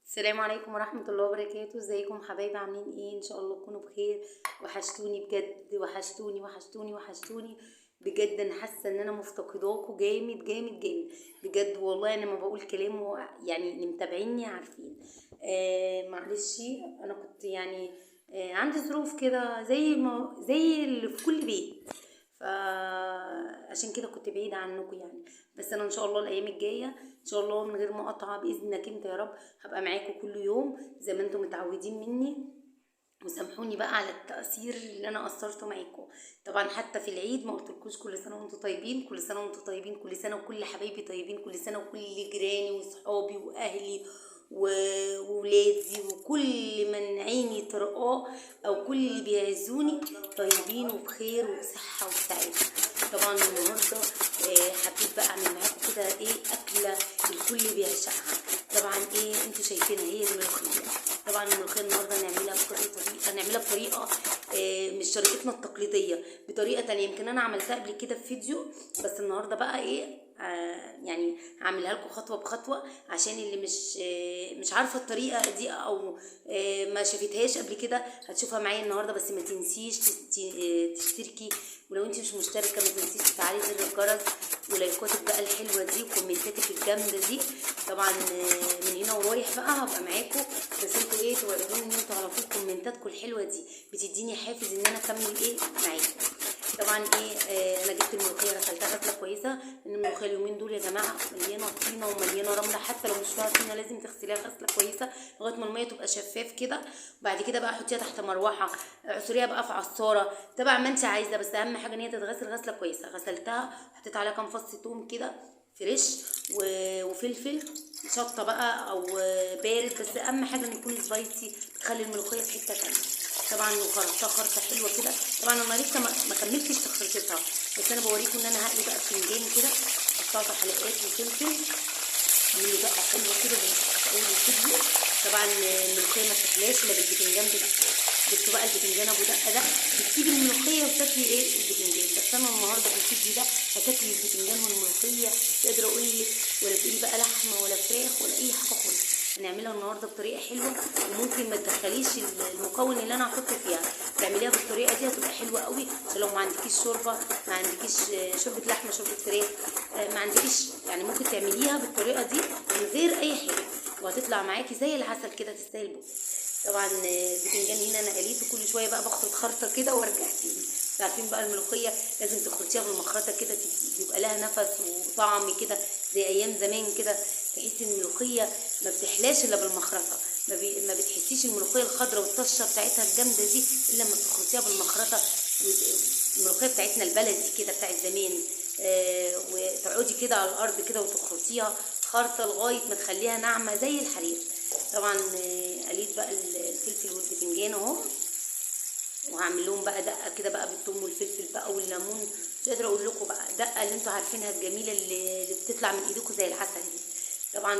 السلام عليكم ورحمة الله وبركاته. ازيكم حبايبي؟ عاملين ايه؟ ان شاء الله تكونوا بخير. وحشتوني بجد، وحشتوني وحشتوني وحشتوني بجد. انا حاسه ان انا مفتقداكوا جامد جامد جامد بجد والله. انا ما بقول كلام يعني اللي متابعيني عارفين. معلش. انا كنت يعني عندي ظروف كده زي اللي في كل بيت، فعشان كده كنت بعيدة عنكم يعني. بس انا ان شاء الله الايام الجاية ان شاء الله من غير مقاطعة باذنك انت يا رب هبقى معاكم كل يوم زي ما انتم متعودين مني. وسامحوني بقى على التقصير اللي انا قصرته معاكم. طبعا حتى في العيد ما قلتلكوش كل سنه وانتم طيبين، كل سنه وانتم طيبين، كل سنه وكل حبايبي طيبين، كل سنه وكل جيراني وصحابي واهلي وولادي وكل من عيني ترقاه او كل اللي بيعزوني طيبين وبخير وبصحه وسعاده. طبعا النهارده حبيت بقى اعمل معاكم كده ايه اكله الكل بيعشقها. طبعا انتوا شايفينها هي الملوخيه. طبعا الملوخيه النهارده نعملها بطريقه مش طريقتنا التقليديه، بطريقه تانية. يمكن انا عملتها قبل كده في فيديو، بس النهارده بقى يعني هعملها لكم خطوه بخطوه عشان اللي مش عارفه الطريقه دي او ما شافتهاش قبل كده هتشوفها معايا النهارده. بس ما تنسيش تشتركي، ولو انت مش مشتركه ما تنسيش تفعلي زر الجرس ولايكاتك بقى الحلوه دي وكومنتاتك الجامده دي. طبعا من هنا ورايح بقى هبقى معاكم، بس انتوا توعدوني ان انتوا على طول كومنتاتكم الحلوه دي بتديني حافز ان انا اكمل معاكم. طبعا انا جبت الملوخيه غسلتها غسله كويسه، لان الملوخيه اليومين دول يا جماعه مليانه طينه ومليانه رمله، حتى لو مش فيها طينه لازم تغسليها غسله كويسه لغايه ما الميه تبقى شفاف كده. وبعد كده بقى حطيها تحت مروحه، اعصريها بقى في عصاره تبع ما انت عايزه، بس اهم حاجه ان هي تتغسل غسله كويسه. غسلتها حطيت عليها كام فص توم كده فريش وفلفل شطه بقى او بارد، بس اهم حاجه ان يكون سبايسي بتخلي الملوخيه في حته تانيه. طبعا وخرطتها خرطه حلوه كده. طبعا انا لسه ما كملتش تخريطتها، بس انا بوريكم ان انا هقلي بقى بتنجان كده قطعت حلقات وفلفل اعمله دقه حلوه كده زي ما في اول الفيديو. طبعا الملوخيه ما تاكلهاش الا بالبتنجان جبتوا بقى البتنجان ابو دقه ده، بتسيبي الملوخيه وتاكلي البتنجان. بس انا النهارده في الفيديو ده هتاكلي البتنجان والملوخيه مش قادره اقول لك، ولا تقولي بقى لحمه ولا فراخ ولا اي حاجه خالص. هنعملها النهارده بطريقه حلوه، وممكن ما تدخليش المكون اللي انا هحطه فيها، تعمليها بالطريقه دي هتبقى حلوه قوي. عشان لو ما عندكيش شوربه، ما عندكيش شوربه لحمه شوربه فراخ، ما عندكيش يعني ممكن تعمليها بالطريقه دي من غير اي حاجه وهتطلع معاكي زي العسل كده تستاهل بقى. طبعا البتنجان هنا انا قليته، كل شويه بقى باخد خرطه كده وارجع تاني. عارفين بقى الملوخيه لازم تخرطيها بالمخرطه كده بيبقى لها نفس وطعم كده زي ايام زمان كده. تحسي ان الملوخيه ما بتحلاش الا بالمخرطه، ما بتحسيش الملوخيه الخضراء والطشه بتاعتها الجامده دي الا لما تخرطيها بالمخرطه. الملوخيه بتاعتنا البلدي كده بتاعت زمان، وتقعدي كده على الارض كده وتخرطيها خرطه لغايه ما تخليها ناعمه زي الحرير. طبعا قليت بقى الفلفل والبتنجان اهو، وهعمل لهم بقى دقه كده بقى بالثوم والفلفل بقى والليمون. مش قادره اقول لكم بقى دقه اللي انتوا عارفينها الجميله اللي بتطلع من ايديكم زي العسل دي. طبعا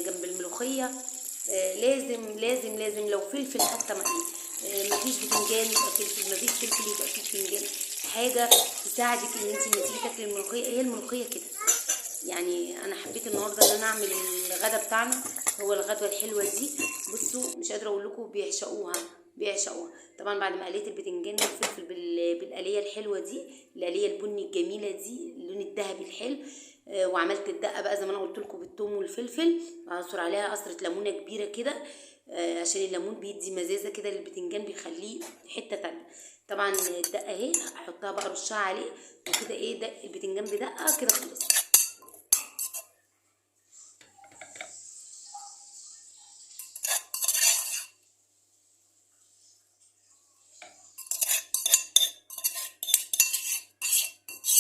جنب الملوخيه لازم لازم لازم لو فلفل حتى مقلي، مفيش بتنجان يبقى فلفل، مفيش فلفل يبقى فيه بتنجان. حاجه تساعدك ان انت لما تيجي تاكلي الملوخيه، هي الملوخيه كده يعني. انا حبيت النهارده ان انا اعمل الغدا بتاعنا هو الغدوه الحلوه دي. بصوا مش قادره اقول لكم بيعشقوها. طبعا بعد ما قليت البتنجان والفلفل بالقليه الحلوه دي، القليه البني الجميله دي اللون الذهبي الحلو، وعملت الدقه بقى زي ما انا قلت لكم بالثوم والفلفل، اعصر عليها قصره ليمونه كبيره كده عشان الليمون بيدي مزازه كده للبتنجان بيخليه حته تانية. طبعا الدقه اهي هحطها بقى رشها عليه وكده دق البتنجان بدقه كده خلص.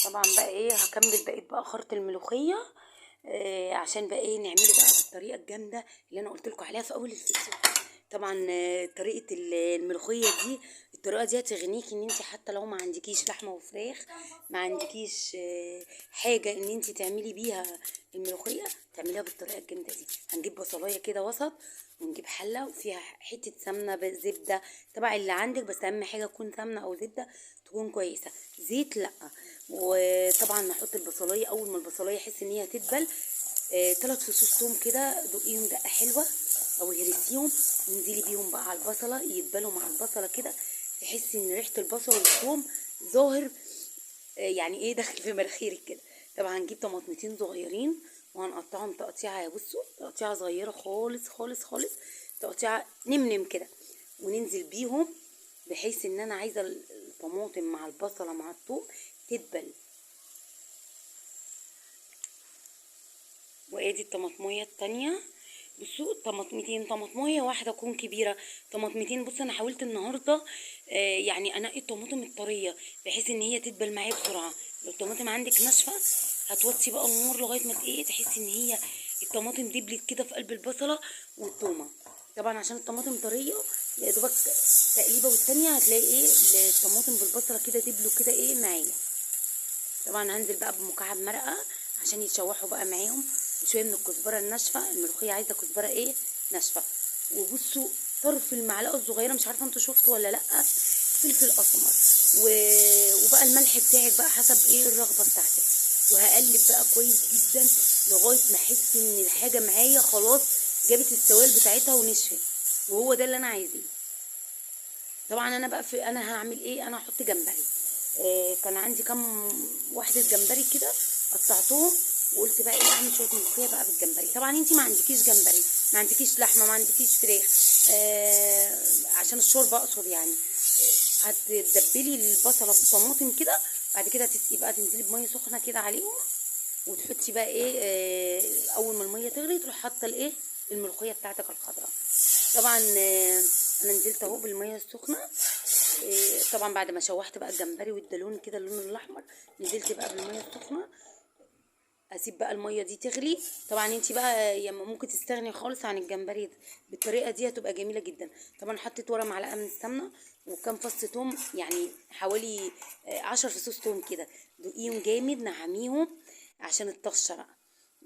طبعا بقى هكمل بقيت بقى خرط الملوخيه عشان بقى نعمله بقى بالطريقه الجامده اللي انا قلت لكم عليها في اول الفيديو. طبعا طريقه الملوخيه دي، الطريقه دي هتغنيكي ان انت حتى لو ما عندكيش لحمه وفراخ، ما عندكيش حاجه ان انت تعملي بيها الملوخيه، تعمليها بالطريقه الجامده دي. هنجيب بصلايه كده وسط، ونجيب حله وفيها حته سمنه زبده تبع اللي عندك، بس اهم حاجه تكون سمنه او زبده تكون كويسه، زيت لا. وطبعا نحط البصلايه، اول ما البصلايه احس ان هي تدبل 3 فصوص توم كده، دقيهم دقه حلوه او هرسيهم، وانزلي بيهم بقى على البصله يتبلوا مع البصله كده، تحسي ان ريحه البصل والثوم ظاهر، يعني ايه داخل في مناخيرك كده. طبعا هنجيب طماطمتين صغيرين وهنقطعهم تقطيعه، يا بصوا تقطيعه صغيره خالص خالص خالص، تقطيعه نمنم كده، وننزل بيهم بحيث ان انا عايزه الطماطم مع البصله مع الثوم تدبل. وادي الطماطميه التانية، بصوا طماطمتين، طماطميه واحده تكون كبيره، طماطمتين. بصوا انا حاولت النهارده يعني انقي الطماطم الطريه بحيث ان هي تدبل معايا بسرعه. لو الطماطم عندك ناشفه هتوطي بقى النور لغايه ما ايه تحسي ان هي الطماطم دبلت كده في قلب البصله والثومه. طبعا عشان الطماطم طريه يا دوبك تقليبه والتانيه هتلاقي ايه الطماطم بالبصله كده دبلوا كده ايه معايا. طبعا هنزل بقى بمكعب مرقه عشان يتشوحوا بقى معاهم، وشويه من الكزبره الناشفه، الملوخيه عايزه كزبره ايه ناشفه. وبصوا طرف المعلقه الصغيره، مش عارفه انتوا شفتوا ولا لا، فلفل اسمر وبقى الملح بتاعك بقى حسب ايه الرغبه بتاعتك. وهقلب بقى كويس جدا لغايه ما احس ان الحاجه معايا خلاص جابت السوائل بتاعتها ونشفت، وهو ده اللي انا عايزاه. طبعا انا بقى انا هعمل ايه، انا هحط جمبري. كان عندي كام واحده جمبري كده قطعتهم، وقلت بقى ايه اعمل شويه ملوخيه بقى بالجمبري. طبعا انتي ما عندكيش جمبري، ما عندكيش لحمه، ما عندكيش فراخ، عشان الشوربه اقصد يعني. هتدبلي البصله بالطماطم كده، بعد كده تسقي بقى، تنزلي بميه سخنه كده عليهم، وتحطي بقى ايه اول ما الميه تغلي تروح حاطه الايه الملوخيه بتاعتك الخضراء. طبعا انا نزلت اهو بالميه السخنه. طبعا بعد ما شوحت بقى الجمبري وادالون كده اللون الاحمر، نزلت بقى بالميه السخنه، اسيب بقى الميه دي تغلي. طبعا انت بقى يا ممكن تستغني خالص عن الجمبري ده، بالطريقه دي هتبقى جميله جدا. طبعا حطيت ورا معلقه من السمنه وكام فص توم، يعني حوالي 10 فصوص توم كده، دقيهم جامد نعميهم عشان الطشه بقى.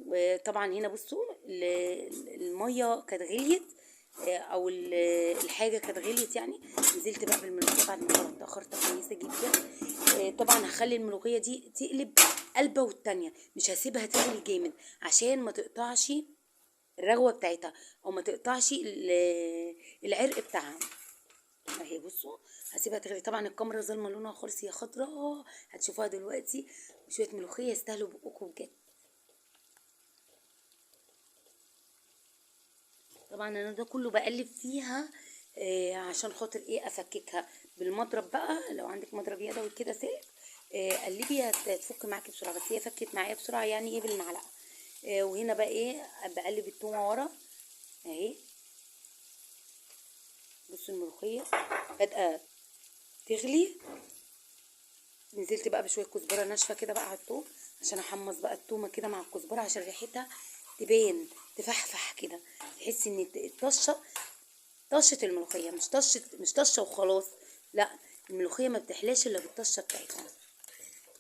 وطبعا هنا بصوا الميه كانت غليت، او الحاجه كانت غليت يعني. نزلت بقى بالملوخيه بعد ما خرطتها خرطه كويسه جدا. طبعا هخلي الملوخيه دي تقلب قلبه والتانيه، مش هسيبها تغلي جامد عشان ما تقطعش الرغوه بتاعتها، او ما تقطعش العرق بتاعها. اهي بصوا هسيبها تغلي. طبعا الكاميرا ظلمه لونها خالص، هي خضراء هتشوفوها دلوقتي. شويه ملوخيه يستاهلوا بقكم بجد. طبعا انا ده كله بقلب فيها عشان خاطر ايه افككها بالمضرب بقى، لو عندك مضرب يدوي كده سلك قلبي هتفك معاكي بسرعه، بس هي فكت معايا بسرعه يعني ايه بالمعلقه. وهنا بقى ايه بقلب التومه ورا اهي. بصوا الملوخيه بادئه تغلي، نزلت بقى بشويه كزبره ناشفه كده بقى على التوم عشان احمص بقى التومه كده مع الكزبره عشان ريحتها تبان تفحفح كده، تحسي ان الطشه طشه الملوخيه، مش طشه وخلاص، لا الملوخيه ما بتحلاش الا بالطشه بتاعتها.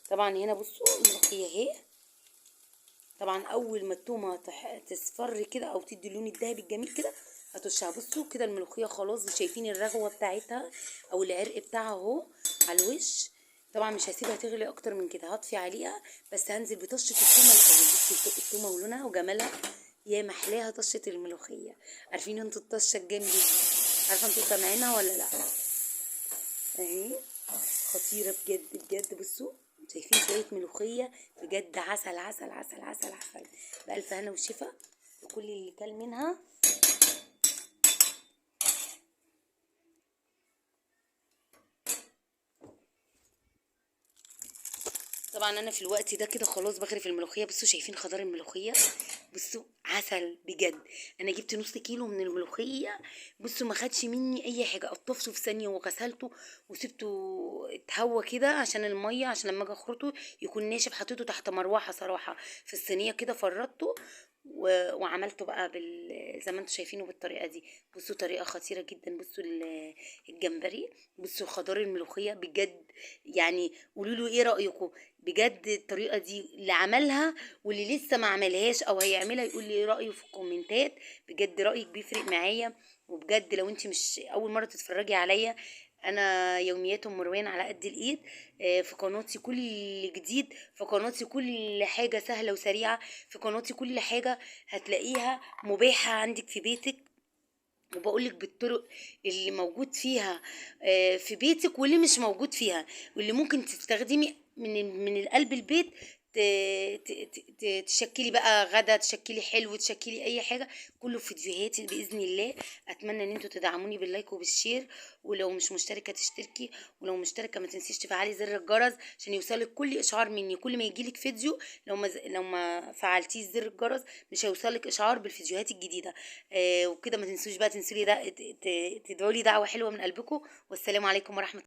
طبعا هنا بصوا الملوخيه اهي. طبعا اول ما التومه تصفر كده او تدي اللون الذهبي الجميل كده هترشها. بصوا كده الملوخيه خلاص، شايفين الرغوه بتاعتها او العرق بتاعها اهو على الوش. طبعا مش هسيبها تغلي اكتر من كده، هطفي عليها بس هنزل بطشه التومه الاول. بصوا التومه ولونها وجمالها يا محلاها طشه الملوخيه. عارفين انتوا الطشه الجامده دي؟ عارفه انتوا سامعينها ولا لا؟ اهي خطيره بجد بجد. بصوا شايفين شويه ملوخيه بجد عسل عسل عسل عسل عسل، بألف هنا وشفا لكل اللي كل منها. طبعا انا في الوقت ده كده خلاص بغرف الملوخيه. بصوا شايفين خضار الملوخيه، بصوا عسل بجد. انا جبت نص كيلو من الملوخيه، بصوا ما خدش مني اي حاجه، قطفته في ثانيه وغسلته وسبته اتهوى كده عشان الميه، عشان لما اجي اخرطه يكون ناشف. حطيته تحت مروحه صراحه في الصينيه كده، فرطته وعملته بقى زي ما انتم شايفينه بالطريقه دي. بصوا طريقه خطيره جدا. بصوا الجمبري، بصوا خضار الملوخيه بجد. يعني قولوا له ايه رايكم بجد الطريقه دي اللي عملها، واللي لسه ما عملهاش او هيعملها يقول لي رايه في الكومنتات. بجد رايك بيفرق معايا، وبجد لو انت مش اول مره تتفرجي عليا انا يوميات ام مروان على قد الايد. في قناتي كل جديد، في قناتي كل حاجه سهله وسريعه، في قناتي كل حاجه هتلاقيها مباحه عندك في بيتك، وبقولك بالطرق اللي موجود فيها في بيتك واللي مش موجود فيها، واللي ممكن تستخدمي من القلب البيت، تشكلي بقى غدا، تشكلي حلو، تشكلي اي حاجه، كله في فيديوهاتي باذن الله. اتمنى ان انتوا تدعموني باللايك وبالشير، ولو مش مشتركه تشتركي، ولو مشتركه ما تنسيش تفعلي زر الجرس عشان يوصلك كل اشعار مني كل ما يجيلك فيديو. لو ما فعلتيش زر الجرس مش هيوصلك اشعار بالفيديوهات الجديده. وكده ما تنسوش بقى تنسوا لي ده، تدعوا لي دعوه حلوه من قلبكم. والسلام عليكم ورحمه